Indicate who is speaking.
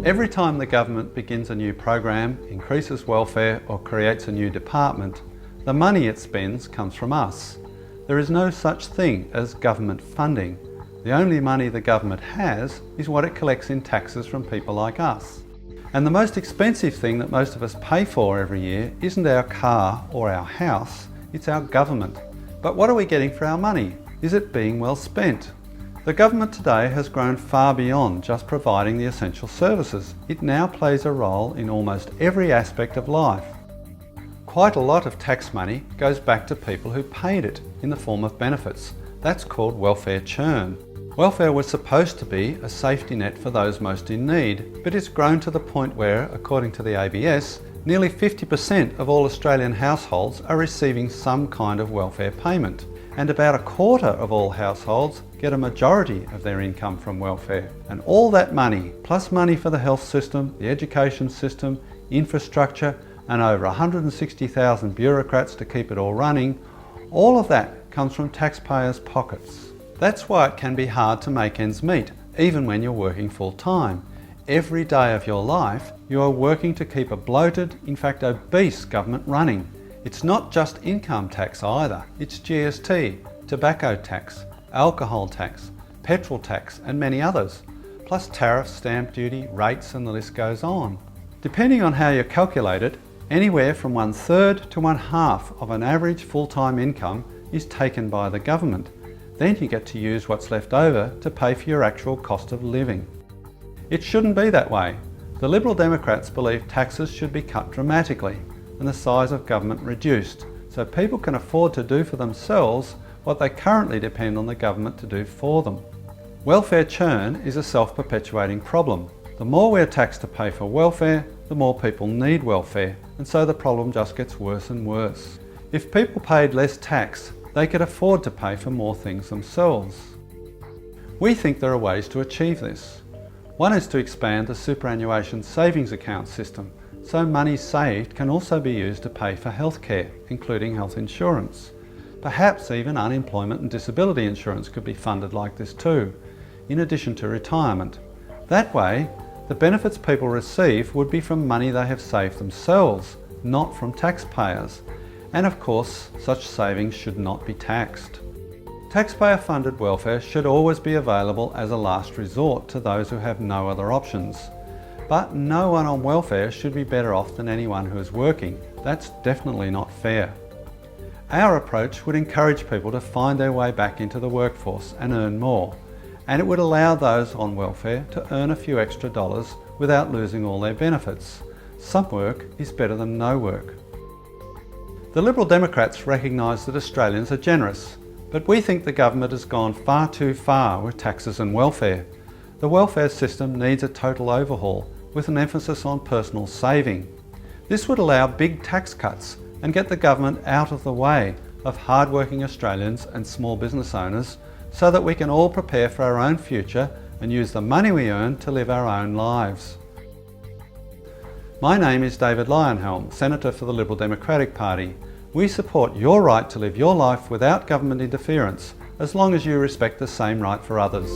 Speaker 1: Every time the government begins a new program, increases welfare or creates a new department, the money it spends comes from us. There is no such thing as government funding. The only money the government has is what it collects in taxes from people like us. And the most expensive thing that most of us pay for every year isn't our car or our house, it's our government. But what are we getting for our money? Is it being well spent? The government today has grown far beyond just providing the essential services. It now plays a role in almost every aspect of life. Quite a lot of tax money goes back to people who paid it in the form of benefits. That's called welfare churn. Welfare was supposed to be a safety net for those most in need, but it's grown to the point where, according to the ABS, nearly 50% of all Australian households are receiving some kind of welfare payment, and about a quarter of all households get a majority of their income from welfare. And all that money, plus money for the health system, the education system, infrastructure, and over 160,000 bureaucrats to keep it all running, all of that comes from taxpayers' pockets. That's why it can be hard to make ends meet, even when you're working full-time. Every day of your life, you are working to keep a bloated, in fact obese government running. It's not just income tax either, it's GST, tobacco tax, alcohol tax, petrol tax and many others, plus tariffs, stamp duty, rates and the list goes on. Depending on how you calculate it, anywhere from 1/3 to 1/2 of an average full-time income is taken by the government. Then you get to use what's left over to pay for your actual cost of living. It shouldn't be that way. The Liberal Democrats believe taxes should be cut dramatically and the size of government reduced, so people can afford to do for themselves what they currently depend on the government to do for them. Welfare churn is a self-perpetuating problem. The more we're taxed to pay for welfare, the more people need welfare, and so the problem just gets worse and worse. If people paid less tax, they could afford to pay for more things themselves. We think there are ways to achieve this. One is to expand the superannuation savings account system, so money saved can also be used to pay for healthcare, including health insurance. Perhaps even unemployment and disability insurance could be funded like this too, in addition to retirement. That way, the benefits people receive would be from money they have saved themselves, not from taxpayers. And of course, such savings should not be taxed. Taxpayer-funded welfare should always be available as a last resort to those who have no other options. But no one on welfare should be better off than anyone who is working. That's definitely not fair. Our approach would encourage people to find their way back into the workforce and earn more, and it would allow those on welfare to earn a few extra dollars without losing all their benefits. Some work is better than no work. The Liberal Democrats recognise that Australians are generous, but we think the government has gone far too far with taxes and welfare. The welfare system needs a total overhaul, with an emphasis on personal saving. This would allow big tax cuts and get the government out of the way of hard-working Australians and small business owners, so that we can all prepare for our own future and use the money we earn to live our own lives. My name is David Leyonhjelm, Senator for the Liberal Democratic Party. We support your right to live your life without government interference, as long as you respect the same right for others.